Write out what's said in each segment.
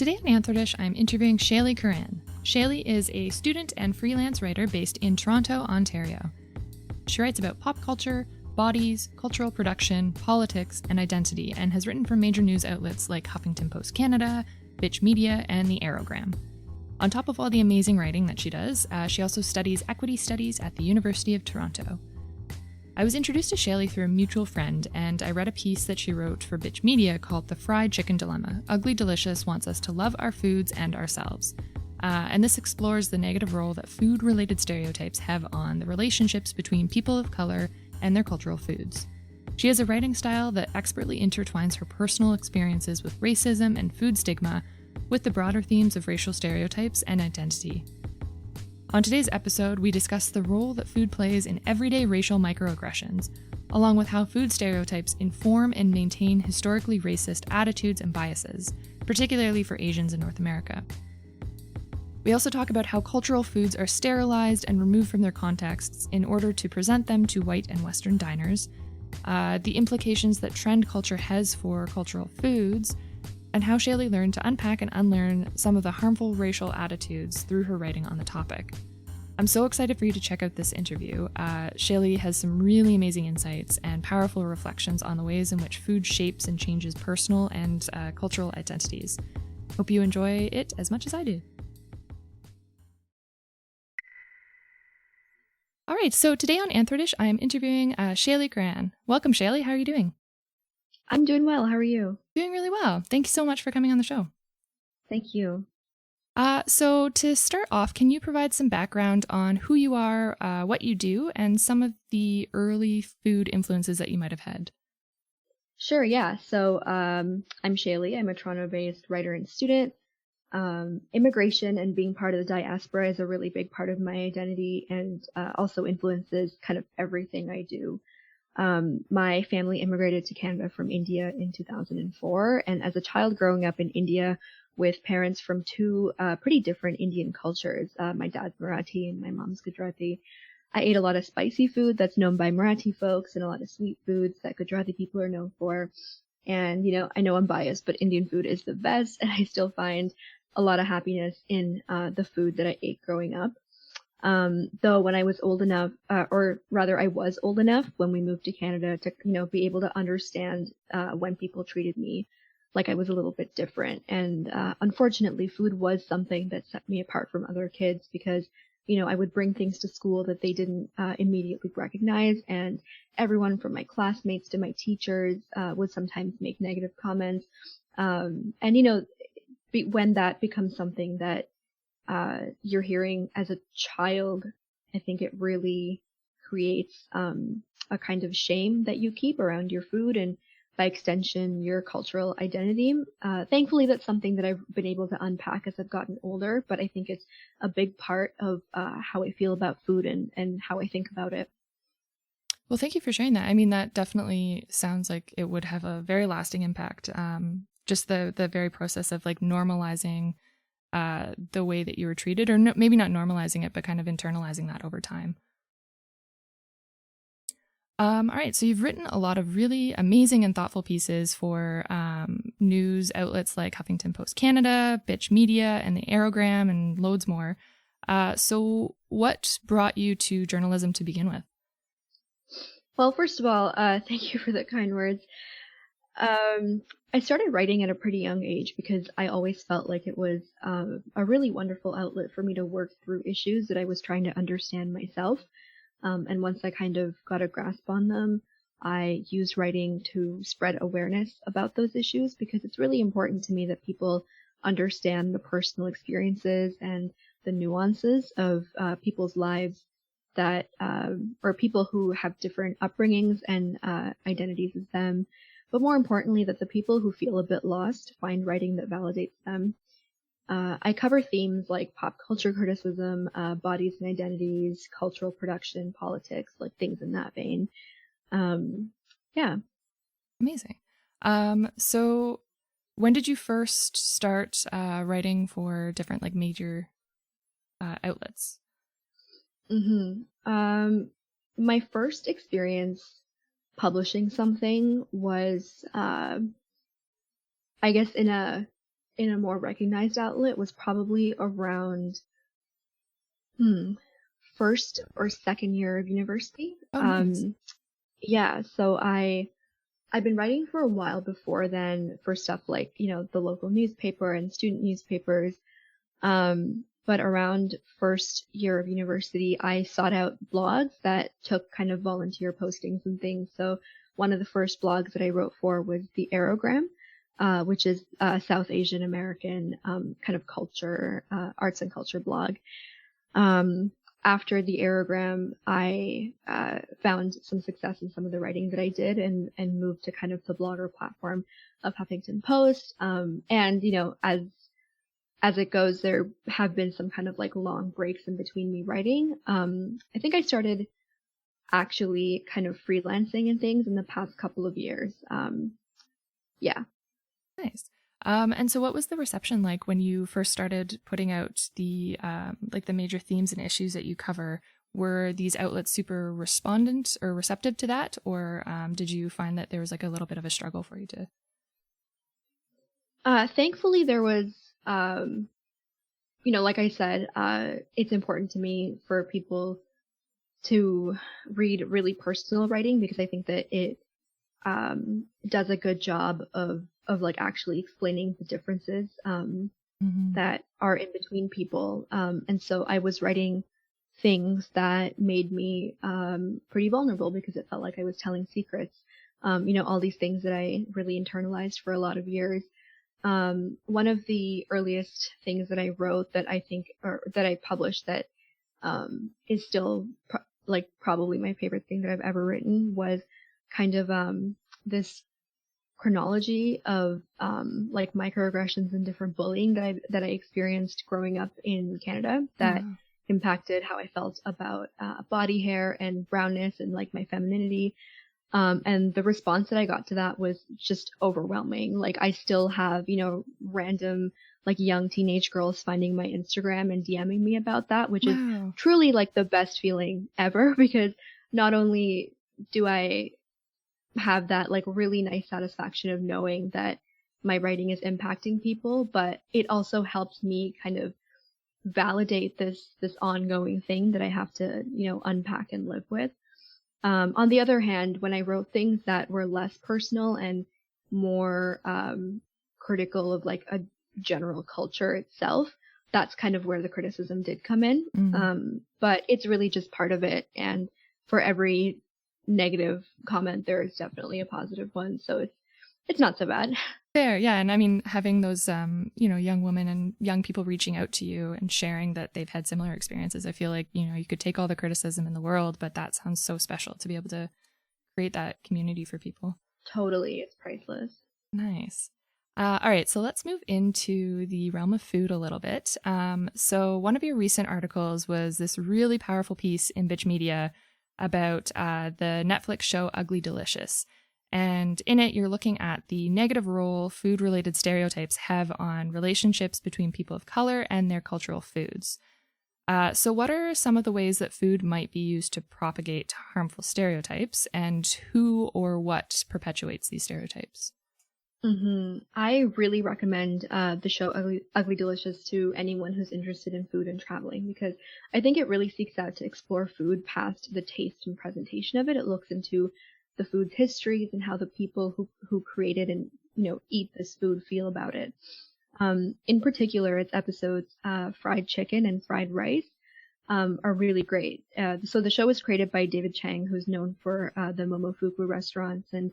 Today on AnthroDish, I'm interviewing Shailee Koranne. Shailee is a student and freelance writer based in Toronto, Ontario. She writes about pop culture, bodies, cultural production, politics, and identity, and has written for major news outlets like Huffington Post Canada, Bitch Media, and the Aerogram. On top of all the amazing writing that she does, she also studies equity studies at the University of Toronto. I was introduced to Shailee through a mutual friend, and I read a piece that she wrote for Bitch Media called The Fried Chicken Dilemma. Ugly Delicious wants us to love our foods and ourselves. And this explores the negative role that food-related stereotypes have on the relationships between people of color and their cultural foods. She has a writing style that expertly intertwines her personal experiences with racism and food stigma with the broader themes of racial stereotypes and identity. On today's episode, we discuss the role that food plays in everyday racial microaggressions, along with how food stereotypes inform and maintain historically racist attitudes and biases, particularly for Asians in North America. We also talk about how cultural foods are sterilized and removed from their contexts in order to present them to white and Western diners, the implications that trend culture has for cultural foods, and how Shailee learned to unpack and unlearn some of the harmful racial attitudes through her writing on the topic. I'm so excited for you to check out this interview. Shailee has some really amazing insights and powerful reflections on the ways in which food shapes and changes personal and cultural identities. Hope you enjoy it as much as I do. All right, so today on AnthroDish, I am interviewing Shailee Koranne. Welcome, Shailee. How are you doing? I'm doing well. How are you? Doing really well. Thank you so much for coming on the show. Thank you. So to start off, can you provide some background on who you are, what you do, and some of the early food influences that you might have had? Sure, yeah. So I'm Shailee. I'm a Toronto-based writer and student. Immigration and being part of the diaspora is a really big part of my identity and also influences kind of everything I do. My family immigrated to Canada from India in 2004, and as a child growing up in India with parents from two pretty different Indian cultures, my dad's Marathi and my mom's Gujarati, I ate a lot of spicy food that's known by Marathi folks and a lot of sweet foods that Gujarati people are known for. And, I know I'm biased, but Indian food is the best, and I still find a lot of happiness in the food that I ate growing up. Though when I was old enough, or rather I was old enough when we moved to Canada to, be able to understand when people treated me like I was a little bit different. And unfortunately, food was something that set me apart from other kids because, I would bring things to school that they didn't immediately recognize. And everyone from my classmates to my teachers would sometimes make negative comments. When that becomes something that you're hearing as a child, I think it really creates a kind of shame that you keep around your food and by extension your cultural identity. Thankfully, that's something that I've been able to unpack as I've gotten older, but I think it's a big part of how I feel about food and how I think about it. Well, thank you for sharing that. I mean, that definitely sounds like it would have a very lasting impact. Just the very process of like normalizing the way that you were treated, or maybe not normalizing it, but kind of internalizing that over time. All right, so you've written a lot of really amazing and thoughtful pieces for news outlets like Huffington Post Canada, Bitch Media, and the Aerogram, and loads more. So what brought you to journalism to begin with? Well, first of all, thank you for the kind words. I started writing at a pretty young age because I always felt like it was a really wonderful outlet for me to work through issues that I was trying to understand myself. And once I kind of got a grasp on them, I used writing to spread awareness about those issues because it's really important to me that people understand the personal experiences and the nuances of people's lives that, or people who have different upbringings and identities as them. But more importantly, that the people who feel a bit lost find writing that validates them. I cover themes like pop culture criticism, bodies and identities, cultural production, politics, like things in that vein. Yeah. Amazing. So when did you first start writing for different like major outlets? My first experience publishing something was, I guess in a in a more recognized outlet was probably around first or second year of university. Oh, nice. Yeah, so I've been writing for a while before then for stuff like, the local newspaper and student newspapers. But around first year of university, I sought out blogs that took kind of volunteer postings and things. So one of the first blogs that I wrote for was the Aerogram, which is a South Asian American kind of culture, arts and culture blog. After the Aerogram, I found some success in some of the writing that I did and moved to kind of the blogger platform of Huffington Post. And, as it goes, there have been some kind of like long breaks in between me writing. I think I started actually kind of freelancing and things in the past couple of years. Yeah. Nice. And so what was the reception like when you first started putting out the like the major themes and issues that you cover? Were these outlets super respondent or receptive to that? Or did you find that there was like a little bit of a struggle for you to? Thankfully there was, like I said, it's important to me for people to read really personal writing because I think that it does a good job of like actually explaining the differences that are in between people. And so I was writing things that made me pretty vulnerable because it felt like I was telling secrets. All these things that I really internalized for a lot of years. One of the earliest things that I wrote that I think, or that I published that is still probably my favorite thing that I've ever written was kind of this chronology of like microaggressions and different bullying that I experienced growing up in Canada that impacted how I felt about body hair and brownness and like my femininity. And the response that I got to that was just overwhelming. Like I still have, random like young teenage girls finding my Instagram and DMing me about that, which is truly like the best feeling ever because not only do I have that like really nice satisfaction of knowing that my writing is impacting people, but it also helps me kind of validate this ongoing thing that I have to, unpack and live with. On the other hand, when I wrote things that were less personal and more critical of like a general culture itself, that's kind of where the criticism did come in. But it's really just part of it. And for every negative comment, there is definitely a positive one. So it's not so bad. Fair, yeah. And I mean, having those, young women and young people reaching out to you and sharing that they've had similar experiences, I feel like, you could take all the criticism in the world, but that sounds so special to be able to create that community for people. Totally. It's priceless. Nice. All right. So let's move into the realm of food a little bit. So one of your recent articles was this really powerful piece in Bitch Media about the Netflix show Ugly Delicious. And in it, you're looking at the negative role food-related stereotypes have on relationships between people of color and their cultural foods. So what are some of the ways that food might be used to propagate harmful stereotypes, and who or what perpetuates these stereotypes? I really recommend the show Ugly Delicious to anyone who's interested in food and traveling because I think it really seeks out to explore food past the taste and presentation of it. It looks into the food's histories and how the people who created and eat this food feel about it. In particular, its episodes Fried Chicken and Fried Rice are really great. So the show was created by David Chang, who's known for the Momofuku restaurants, and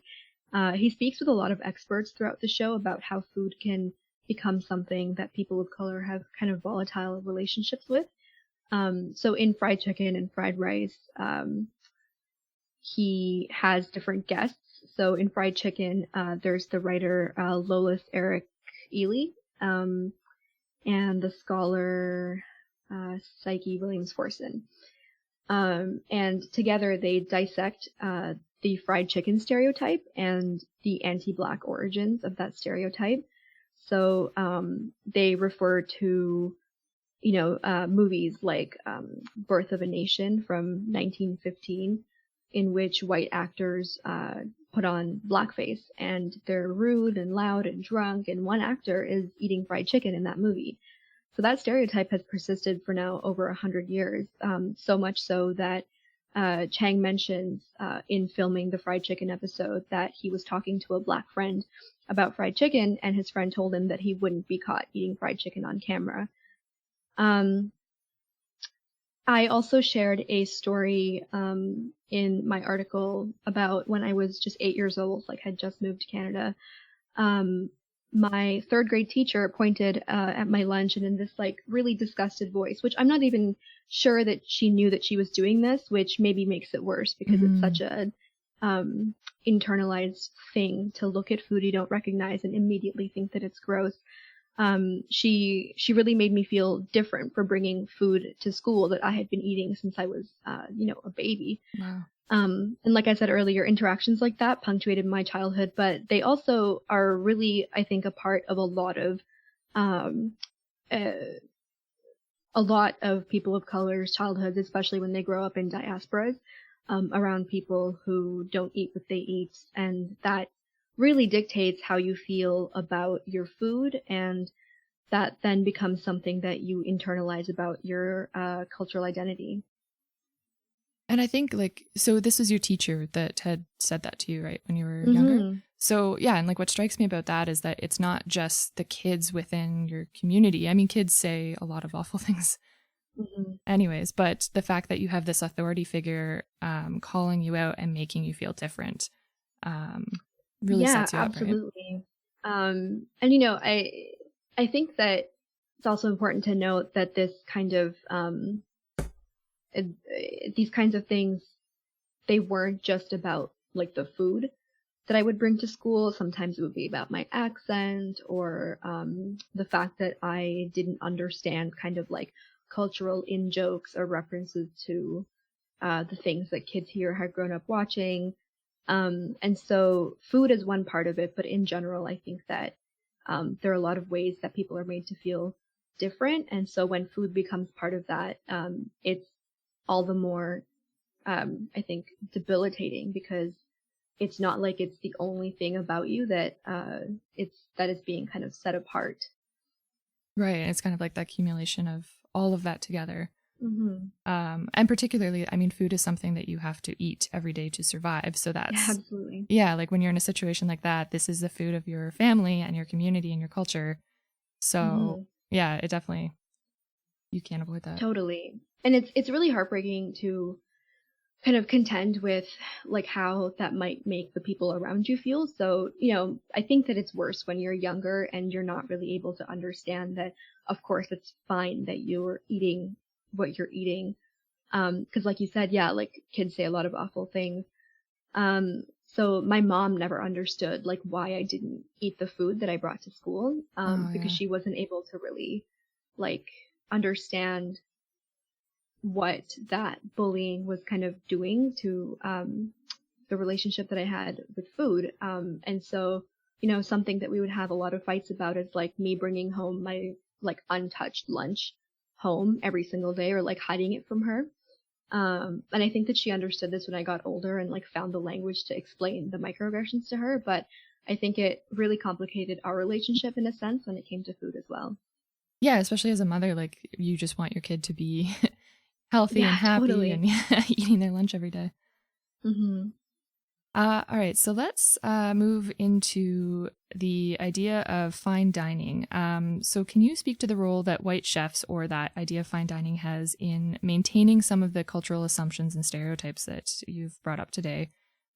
he speaks with a lot of experts throughout the show about how food can become something that people of color have kind of volatile relationships with. So in Fried Chicken and Fried Rice, he has different guests. So in Fried Chicken, there's the writer Lolis Eric Ely, and the scholar Psyche Williams Forson. And together they dissect the fried chicken stereotype and the anti-Black origins of that stereotype. So they refer to, movies like Birth of a Nation from 1915, in which white actors put on blackface and they're rude and loud and drunk, and one actor is eating fried chicken in that movie. So that stereotype has persisted for now over 100 years, so much so that Chang mentions in filming the fried chicken episode that he was talking to a black friend about fried chicken, and his friend told him that he wouldn't be caught eating fried chicken on camera. I also shared a story in my article about when I was just 8 years old, like had just moved to Canada. My third grade teacher pointed at my lunch and in this like really disgusted voice, which I'm not even sure that she knew that she was doing this, which maybe makes it worse because it's such a internalized thing to look at food you don't recognize and immediately think that it's gross. She really made me feel different for bringing food to school that I had been eating since I was, a baby. Wow. And like I said earlier, interactions like that punctuated my childhood, but they also are really, I think, a part of a lot of people of color's childhoods, especially when they grow up in diasporas, around people who don't eat what they eat, and that really dictates how you feel about your food, and that then becomes something that you internalize about your cultural identity. And I think so this was your teacher that had said that to you, right, when you were younger? So yeah, and like what strikes me about that is that it's not just the kids within your community. I mean, kids say a lot of awful things anyways, but the fact that you have this authority figure calling you out and making you feel different really sets you up, right? Absolutely. And I think that it's also important to note that this kind of these kinds of things, they weren't just about like the food that I would bring to school. Sometimes it would be about my accent or the fact that I didn't understand kind of like cultural in-jokes or references to the things that kids here had grown up watching. And so food is one part of it, but in general, I think that there are a lot of ways that people are made to feel different. And so when food becomes part of that, it's all the more, I think, debilitating, because it's not like it's the only thing about you that is being kind of set apart. Right. It's kind of like the accumulation of all of that together. And particularly, I mean, food is something that you have to eat every day to survive. So that's absolutely. Yeah, like when you're in a situation like that, this is the food of your family and your community and your culture. So yeah, it definitely, you can't avoid that. Totally. And it's really heartbreaking to kind of contend with like how that might make the people around you feel. So, I think that it's worse when you're younger and you're not really able to understand that, of course, it's fine that you're eating what you're eating. 'Cause like you said, yeah, like kids say a lot of awful things. So my mom never understood like why I didn't eat the food that I brought to school, because she wasn't able to really like understand what that bullying was kind of doing to the relationship that I had with food. And so, something that we would have a lot of fights about is like me bringing home my like untouched lunch home every single day, or like hiding it from her. And I think that she understood this when I got older and like found the language to explain the microaggressions to her. But I think it really complicated our relationship in a sense when it came to food as well. Yeah, especially as a mother, like you just want your kid to be healthy and happy and eating their lunch every day. All right, so let's move into the idea of fine dining. So can you speak to the role that white chefs or that idea of fine dining has in maintaining some of the cultural assumptions and stereotypes that you've brought up today?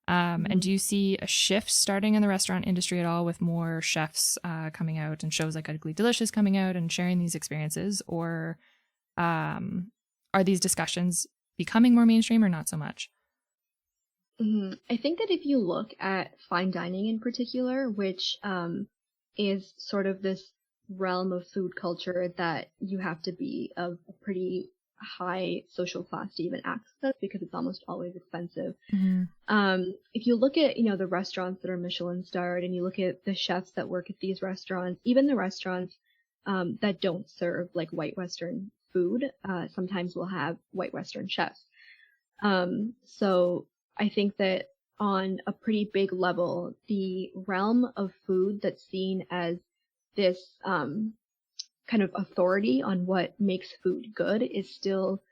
And do you see a shift starting in the restaurant industry at all, with more chefs coming out and shows like Ugly Delicious coming out and sharing these experiences? Or are these discussions becoming more mainstream or not so much? I think that if you look at fine dining in particular, which is sort of this realm of food culture that you have to be of a pretty high social class to even access, because it's almost always expensive. If you look at, the restaurants that are Michelin starred, and you look at the chefs that work at these restaurants, even the restaurants that don't serve like white Western food, sometimes will have white Western chefs. So I think that on a pretty big level, the realm of food that's seen as this kind of authority on what makes food good is still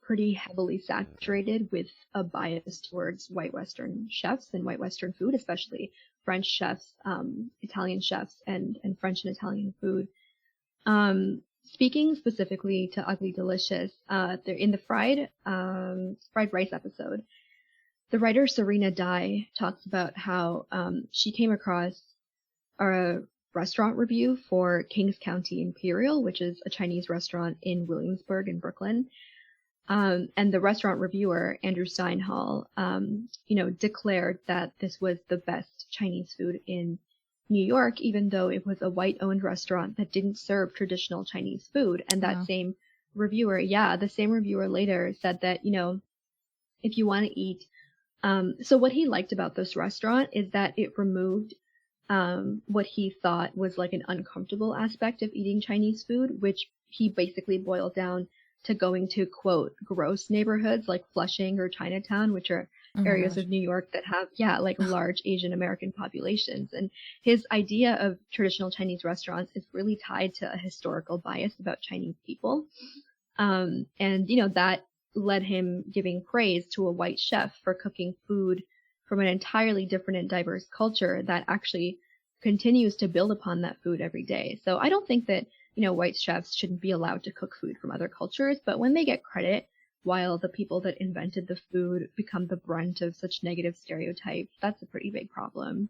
pretty heavily saturated with a bias towards white Western chefs and white Western food, especially French chefs, Italian chefs, and French and Italian food. Speaking specifically to Ugly Delicious, they're in the fried rice episode. The writer Serena Dye talks about how she came across a restaurant review for Kings County Imperial, which is a Chinese restaurant in Williamsburg in Brooklyn. And the restaurant reviewer, Andrew Steinhall, declared that this was the best Chinese food in New York, even though it was a white-owned restaurant that didn't serve traditional Chinese food. And that same reviewer, the same reviewer later said that, if you want to eat, so what he liked about this restaurant is that it removed what he thought was like an uncomfortable aspect of eating Chinese food, which he basically boiled down to going to, quote, gross neighborhoods like Flushing or Chinatown, which are areas of New York that have, large Asian American populations. And his idea of traditional Chinese restaurants is really tied to a historical bias about Chinese people. And that led him giving praise to a white chef for cooking food from an entirely different and diverse culture that actually continues to build upon that food every day. So I don't think that white chefs shouldn't be allowed to cook food from other cultures, but when they get credit, while the people that invented the food become the brunt of such negative stereotypes, that's a pretty big problem.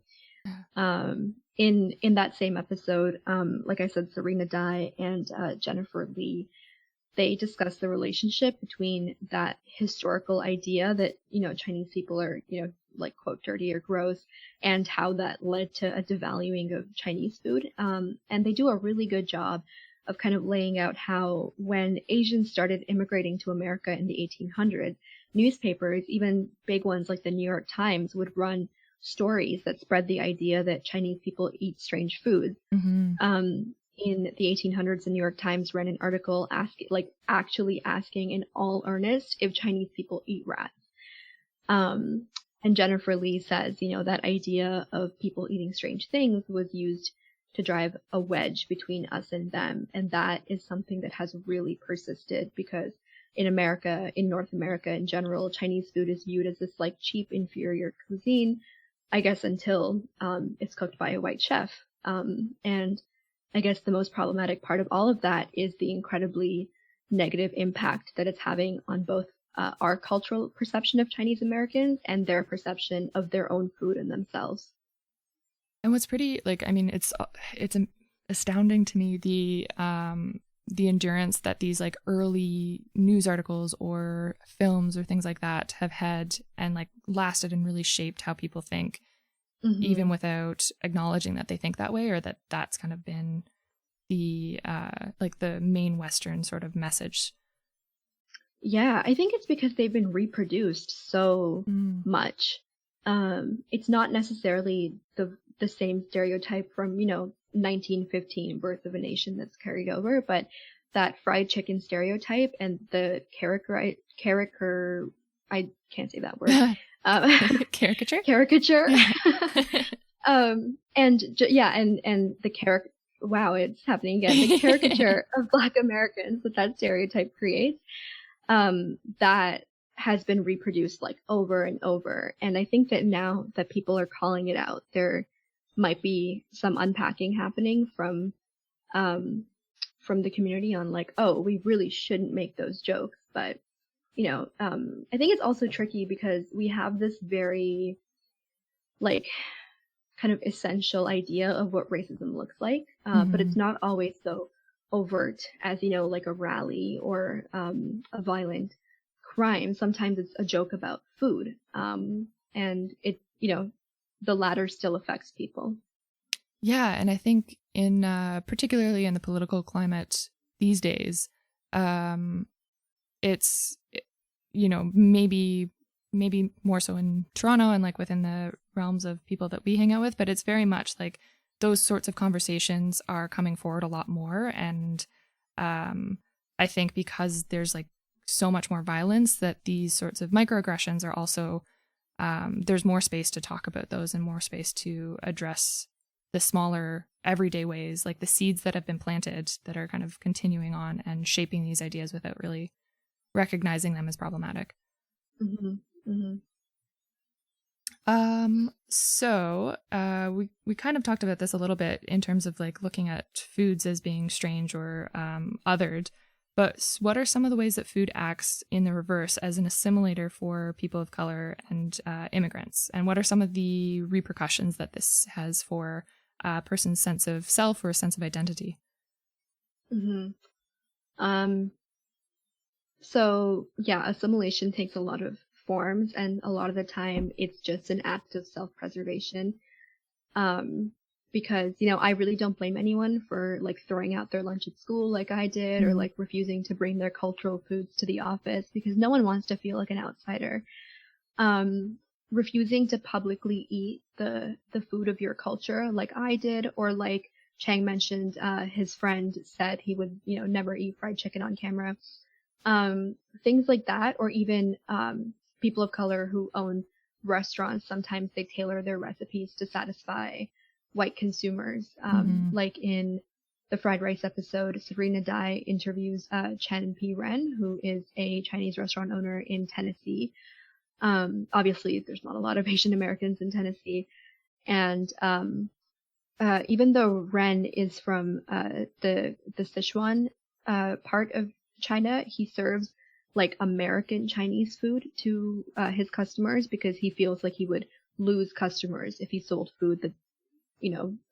In that same episode, like I said, Serena Dye and Jennifer Lee, they discuss the relationship between that historical idea that, Chinese people are, like, quote, dirty or gross, and how that led to a devaluing of Chinese food. And they do a really good job of kind of laying out how when Asians started immigrating to America in the 1800s, newspapers, even big ones like the New York Times, would run stories that spread the idea that Chinese people eat strange foods. In the 1800s, the New York Times ran an article actually asking in all earnest if Chinese people eat rats. And Jennifer Lee says, that idea of people eating strange things was used to drive a wedge between us and them. And that is something that has really persisted because in America, in North America in general, Chinese food is viewed as this like cheap, inferior cuisine, I guess, until it's cooked by a white chef. And I guess the most problematic part of all of that is the incredibly negative impact that it's having on both our cultural perception of Chinese Americans and their perception of their own food and themselves. And what's pretty, it's astounding to me, the endurance that these like early news articles or films or things like that have had and like lasted and really shaped how people think, even without acknowledging that they think that way or that that's kind of been the the main Western sort of message. Yeah, I think it's because they've been reproduced so much. It's not necessarily the same stereotype from, 1915 Birth of a Nation that's carried over, but that fried chicken stereotype and the caricature, I can't say that word. Caricature? Caricature. And the wow, it's happening again. The caricature of Black Americans that stereotype creates, that has been reproduced like over and over. And I think that now that people are calling it out, there might be some unpacking happening from the community on like, oh, we really shouldn't make those jokes. But, I think it's also tricky because we have this very like kind of essential idea of what racism looks like. But it's not always so overt as, like a rally or a violent crime. Sometimes it's a joke about food. And it, the latter still affects people. Yeah. And I think in particularly in the political climate these days, it's, maybe more so in Toronto and like within the realms of people that we hang out with, but it's very much like those sorts of conversations are coming forward a lot more. And I think because there's like so much more violence that these sorts of microaggressions are also there's more space to talk about those and more space to address the smaller everyday ways, like the seeds that have been planted that are kind of continuing on and shaping these ideas without really recognizing them as problematic. Mm-hmm. Mm-hmm. We kind of talked about this a little bit in terms of like looking at foods as being strange or othered, but what are some of the ways that food acts in the reverse as an assimilator for people of color and immigrants? And what are some of the repercussions that this has for a person's sense of self or a sense of identity? Mm-hmm. So yeah, assimilation takes a lot of forms, and a lot of the time it's just an act of self-preservation. Because, I really don't blame anyone for like throwing out their lunch at school like I did, or like refusing to bring their cultural foods to the office, because no one wants to feel like an outsider. Refusing to publicly eat the food of your culture like I did, or like Chang mentioned, his friend said he would, never eat fried chicken on camera. Things like that, or even people of color who own restaurants, sometimes they tailor their recipes to satisfy white consumers. Like in the fried rice episode, Sabrina Dai interviews Chen P. Ren, who is a Chinese restaurant owner in Tennessee. Obviously, there's not a lot of Asian Americans in Tennessee. And even though Ren is from the Sichuan part of China, he serves like American Chinese food to his customers, because he feels like he would lose customers if he sold food that,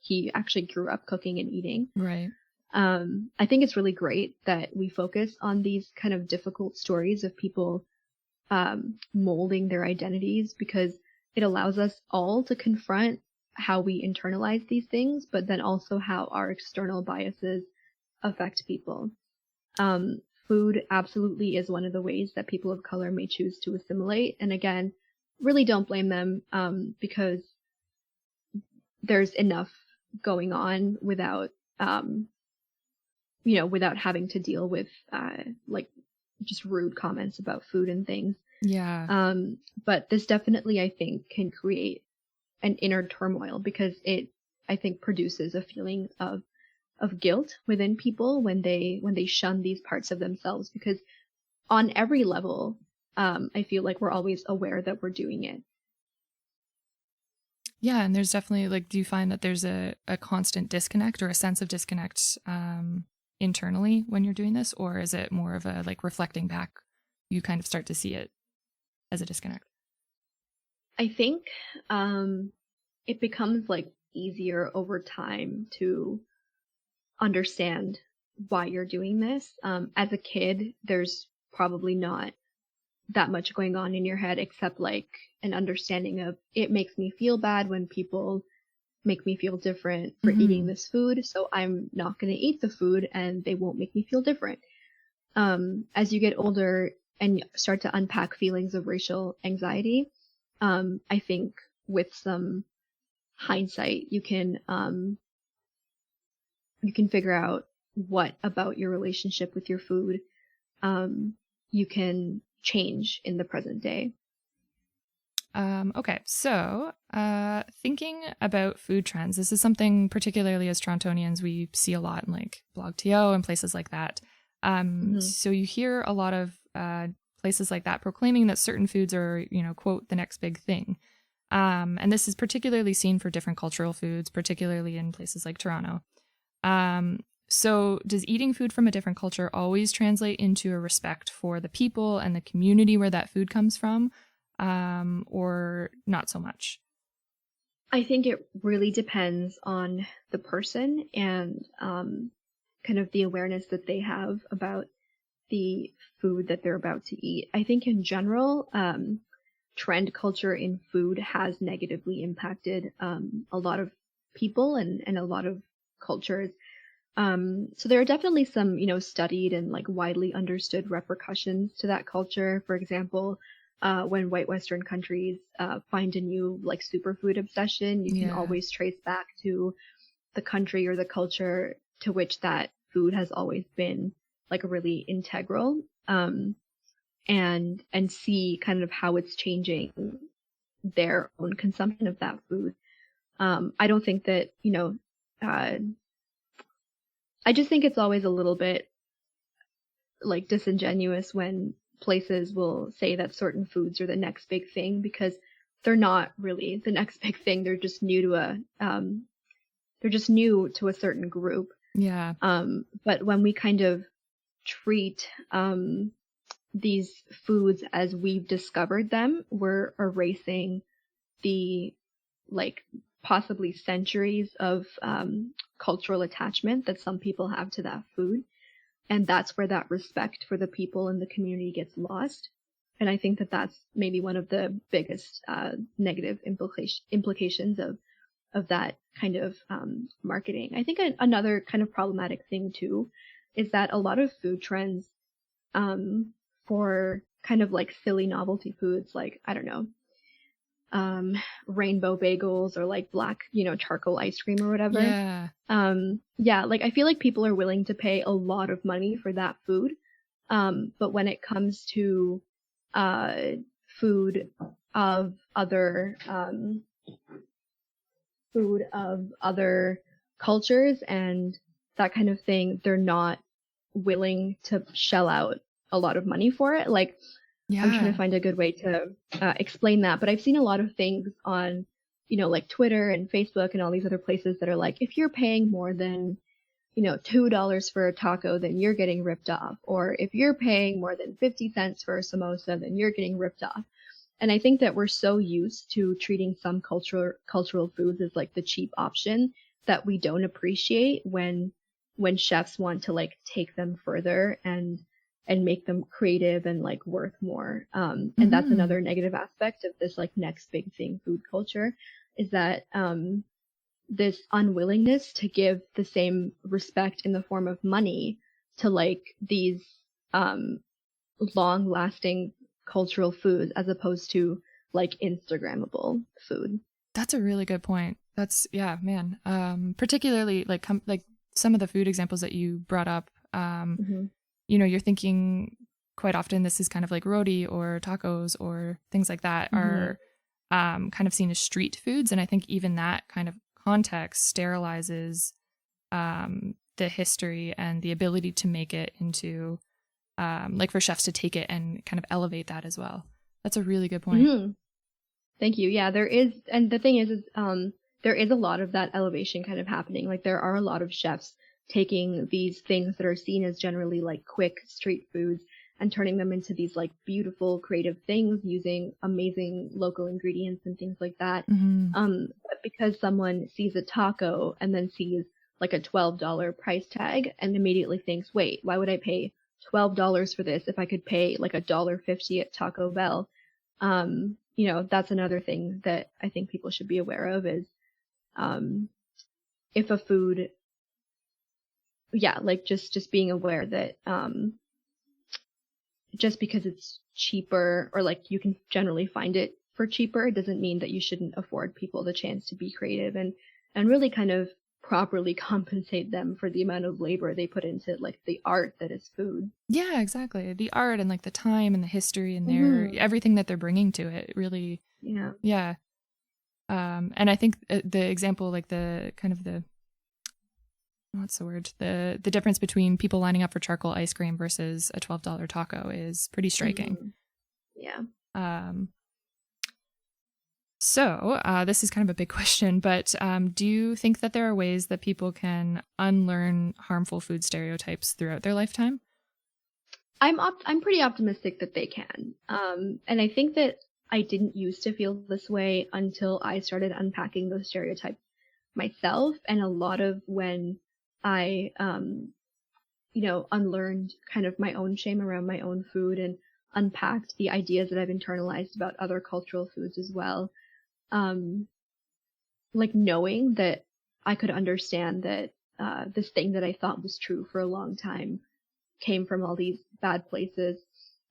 he actually grew up cooking and eating. Right. I think it's really great that we focus on these kind of difficult stories of people molding their identities, because it allows us all to confront how we internalize these things, but then also how our external biases affect people. Food absolutely is one of the ways that people of color may choose to assimilate. And again, really don't blame them, because there's enough going on without, without having to deal with, like just rude comments about food and things. Yeah. But this definitely, I think, can create an inner turmoil, because it, I think, produces a feeling of guilt within people when they shun these parts of themselves, because on every level, I feel like we're always aware that we're doing it. Yeah, and there's definitely like, do you find that there's a constant disconnect or a sense of disconnect internally when you're doing this, or is it more of a like reflecting back, you kind of start to see it as a disconnect? I think it becomes like easier over time to understand why you're doing this. As a kid, there's probably not that much going on in your head except like an understanding of, it makes me feel bad when people make me feel different for eating this food, so I'm not going to eat the food and they won't make me feel different. As you get older and start to unpack feelings of racial anxiety, I think with some hindsight, you can figure out what about your relationship with your food you can change in the present day. Okay, so thinking about food trends, this is something particularly as Torontonians we see a lot in like Blog.to and places like that. So you hear a lot of places like that proclaiming that certain foods are, quote, the next big thing. And this is particularly seen for different cultural foods, particularly in places like Toronto. So does eating food from a different culture always translate into a respect for the people and the community where that food comes from, or not so much? I think it really depends on the person and kind of the awareness that they have about the food that they're about to eat. I think in general, trend culture in food has negatively impacted a lot of people and a lot of cultures. So there are definitely some, studied and like widely understood repercussions to that culture. For example, when white Western countries find a new like superfood obsession, you can always trace back to the country or the culture to which that food has always been like really integral, and see kind of how it's changing their own consumption of that food. I don't think that, I just think it's always a little bit like disingenuous when places will say that certain foods are the next big thing, because they're not really the next big thing. They're just new to a certain group. Yeah. But when we kind of treat these foods as we've discovered them, we're erasing the like possibly centuries of cultural attachment that some people have to that food. And that's where that respect for the people in the community gets lost. And I think that that's maybe one of the biggest negative implications of that kind of marketing. I think another kind of problematic thing too is that a lot of food trends for kind of like silly novelty foods, like, I don't know, rainbow bagels or like black, charcoal ice cream or whatever. Yeah. Like I feel like people are willing to pay a lot of money for that food. But when it comes to food of other cultures and that kind of thing, they're not willing to shell out a lot of money for it. Like, yeah. I'm trying to find a good way to explain that, but I've seen a lot of things on, like Twitter and Facebook and all these other places that are like, if you're paying more than, $2 for a taco, then you're getting ripped off. Or if you're paying more than 50 cents for a samosa, then you're getting ripped off. And I think that we're so used to treating some cultural foods as like the cheap option that we don't appreciate when chefs want to like take them further and make them creative and like worth more. And that's another negative aspect of this like next big thing food culture, is that this unwillingness to give the same respect in the form of money to like these long lasting cultural foods as opposed to like Instagrammable food. That's a really good point. That's, yeah, man. Particularly like some of the food examples that you brought up, you're thinking quite often this is kind of like roti or tacos or things like that are kind of seen as street foods. And I think even that kind of context sterilizes the history and the ability to make it into like for chefs to take it and kind of elevate that as well. That's a really good point. Thank you. Yeah, there is. And the thing is there is a lot of that elevation kind of happening. Like there are a lot of chefs taking these things that are seen as generally like quick street foods and turning them into these like beautiful creative things using amazing local ingredients and things like that. But because someone sees a taco and then sees like a $12 price tag and immediately thinks, wait, why would I pay $12 for this if I could pay like $1.50 at Taco Bell? That's another thing that I think people should be aware of is if a food, like just being aware that just because it's cheaper or like you can generally find it for cheaper, it doesn't mean that you shouldn't afford people the chance to be creative and really kind of properly compensate them for the amount of labor they put into like the art that is food. Yeah, exactly. The art and like the time and the history and their everything that they're bringing to it really. Yeah. And I think the example, like the kind of the, what's the word? The difference between people lining up for charcoal ice cream versus a $12 taco is pretty striking. Yeah. So this is kind of a big question, but do you think that there are ways that people can unlearn harmful food stereotypes throughout their lifetime? I'm pretty optimistic that they can. And I think that I didn't used to feel this way until I started unpacking those stereotypes myself. And a lot of when I, unlearned kind of my own shame around my own food and unpacked the ideas that I've internalized about other cultural foods as well. Like knowing that I could understand that this thing that I thought was true for a long time came from all these bad places.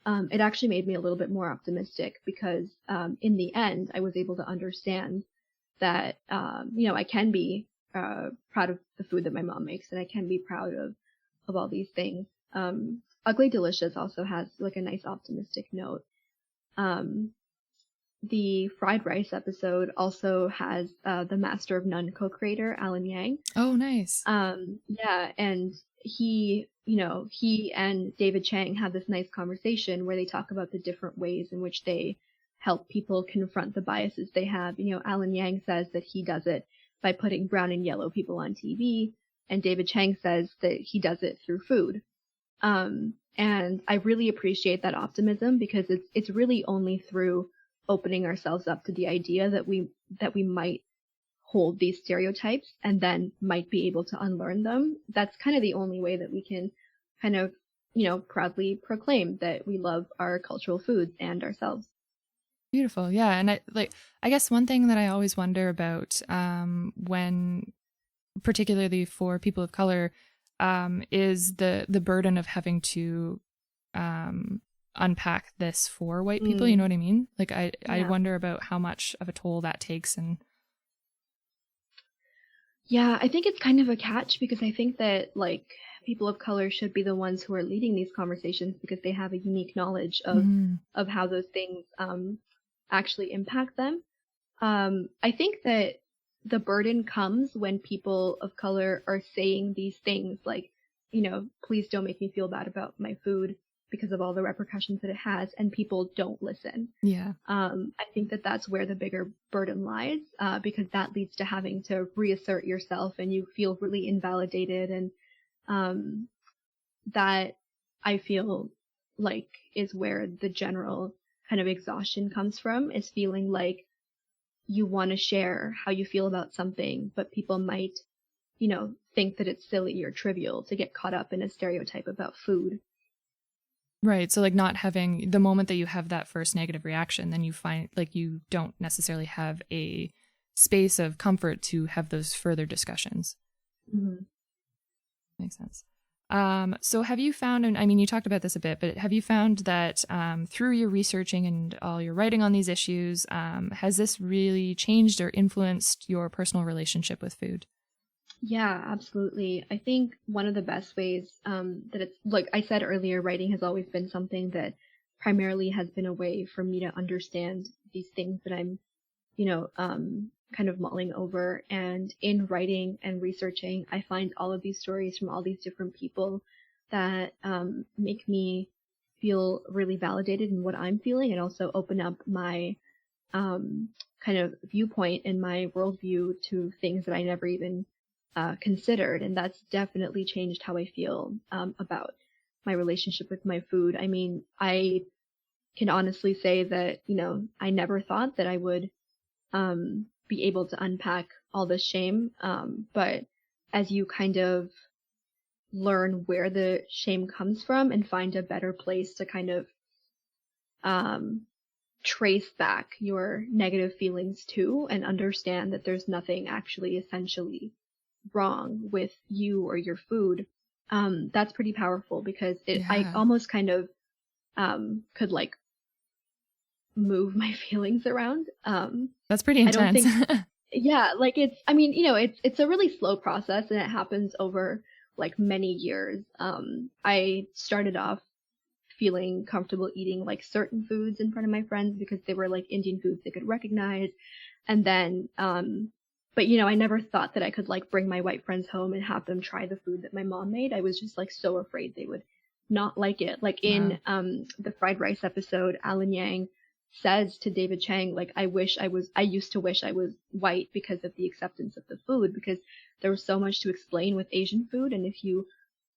It actually made me a little bit more optimistic because in the end, I was able to understand that, I can be proud of the food that my mom makes and I can be proud of all these things. Ugly Delicious also has like a nice optimistic note. the fried rice episode also has the Master of None co-creator, Alan Yang. Oh, nice. Yeah, and he and David Chang have this nice conversation where they talk about the different ways in which they help people confront the biases they have. Alan Yang says that he does it by putting brown and yellow people on TV, and David Chang says that he does it through food. And I really appreciate that optimism, because it's really only through opening ourselves up to the idea that we might hold these stereotypes and then might be able to unlearn them. That's kind of the only way that we can kind of, proudly proclaim that we love our cultural foods and ourselves. Beautiful. Yeah. And I guess one thing that I always wonder about, when particularly for people of color, is the burden of having to, unpack this for white people. You know what I mean? Like, I wonder about how much of a toll that takes. And yeah, I think it's kind of a catch, because I think that like people of color should be the ones who are leading these conversations, because they have a unique knowledge of how those things actually impact them. I think that the burden comes when people of color are saying these things like, please don't make me feel bad about my food because of all the repercussions that it has, and people don't listen. Yeah. I think that that's where the bigger burden lies, because that leads to having to reassert yourself, and you feel really invalidated. And that, I feel like, is where the general kind of exhaustion comes from, is feeling like you want to share how you feel about something, but people might, think that it's silly or trivial to get caught up in a stereotype about food. Right. So like not having the moment that you have that first negative reaction, then you find like you don't necessarily have a space of comfort to have those further discussions. Mm-hmm. Makes sense. So have you found, and I mean, you talked about this a bit, but have you found that through your researching and all your writing on these issues, has this really changed or influenced your personal relationship with food? Yeah, absolutely. I think one of the best ways that it's, like I said earlier, writing has always been something that primarily has been a way for me to understand these things that I'm, kind of mulling over. And in writing and researching, I find all of these stories from all these different people that make me feel really validated in what I'm feeling, and also open up my kind of viewpoint and my worldview to things that I never even considered. And that's definitely changed how I feel about my relationship with my food. I mean, I can honestly say that, I never thought that I would be able to unpack all this shame. But as you kind of learn where the shame comes from and find a better place to kind of trace back your negative feelings to, and understand that there's nothing actually essentially wrong with you or your food, that's pretty powerful, because I almost kind of could like move my feelings around. That's pretty intense. I don't think, yeah, like it's a really slow process, and it happens over like many years. I started off feeling comfortable eating like certain foods in front of my friends because they were like Indian foods they could recognize. And then, but I never thought that I could like bring my white friends home and have them try the food that my mom made. I was just like so afraid they would not like it. Like in the fried rice episode, Alan Yang says to David Chang, like, I used to wish I was white because of the acceptance of the food, because there was so much to explain with Asian food. And if you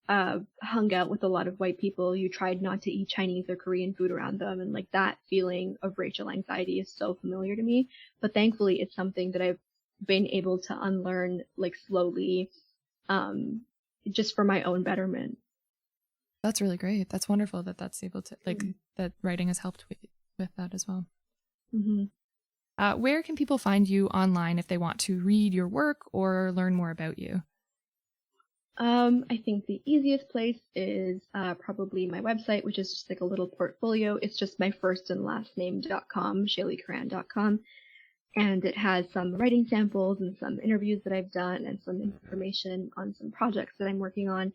hung out with a lot of white people, you tried not to eat Chinese or Korean food around them. And like that feeling of racial anxiety is so familiar to me. But thankfully, it's something that I've been able to unlearn like slowly, just for my own betterment. That's really great. That's wonderful that that's able to like that writing has helped with that as well. Mm-hmm. Where can people find you online if they want to read your work or learn more about you? I think the easiest place is probably my website, which is just like a little portfolio. It's just my first and last name.com, ShaileeKoranne.com. And it has some writing samples and some interviews that I've done and some information on some projects that I'm working on.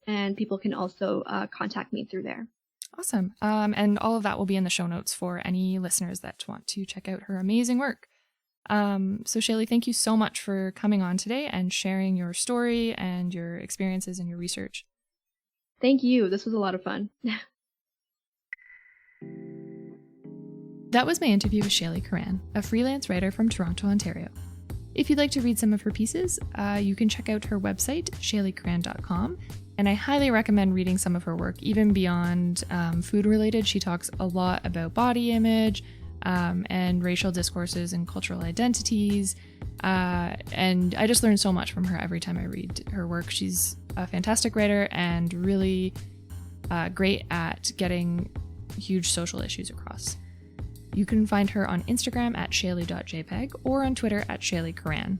And people can also contact me through there. Awesome. And all of that will be in the show notes for any listeners that want to check out her amazing work. So Shailee, thank you so much for coming on today and sharing your story and your experiences and your research. Thank you. This was a lot of fun. That was my interview with Shailee Koranne, a freelance writer from Toronto, Ontario. If you'd like to read some of her pieces, you can check out her website, shaileekoranne.com, and I highly recommend reading some of her work, even beyond food-related. She talks a lot about body image and racial discourses and cultural identities, and I just learn so much from her every time I read her work. She's a fantastic writer and really great at getting huge social issues across. You can find her on Instagram at shailee.jpg or on Twitter at Shailee Koranne.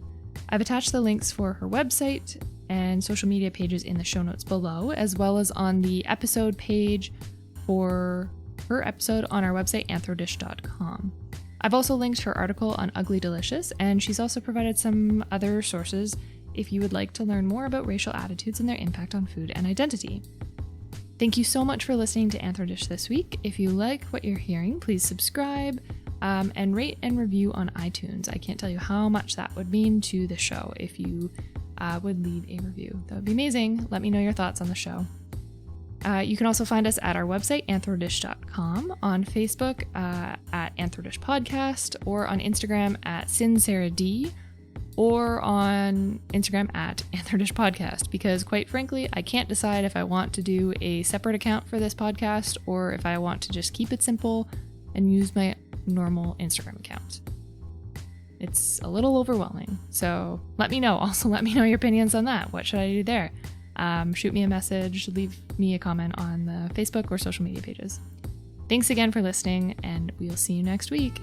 I've attached the links for her website and social media pages in the show notes below, as well as on the episode page for her episode on our website, AnthroDish.com. I've also linked her article on Ugly Delicious, and she's also provided some other sources if you would like to learn more about racial attitudes and their impact on food and identity. Thank you so much for listening to AnthroDish this week. If you like what you're hearing, please subscribe and rate and review on iTunes. I can't tell you how much that would mean to the show if you would leave a review. That would be amazing. Let me know your thoughts on the show. You can also find us at our website, AnthroDish.com, on Facebook at AnthroDish Podcast, or on Instagram at SinSarahD, or on Instagram at AnthroDish Podcast, because quite frankly, I can't decide if I want to do a separate account for this podcast or if I want to just keep it simple and use my normal Instagram account. It's a little overwhelming, so let me know. Also, let me know your opinions on that. What should I do there? Shoot me a message, leave me a comment on the Facebook or social media pages. Thanks again for listening, and we'll see you next week.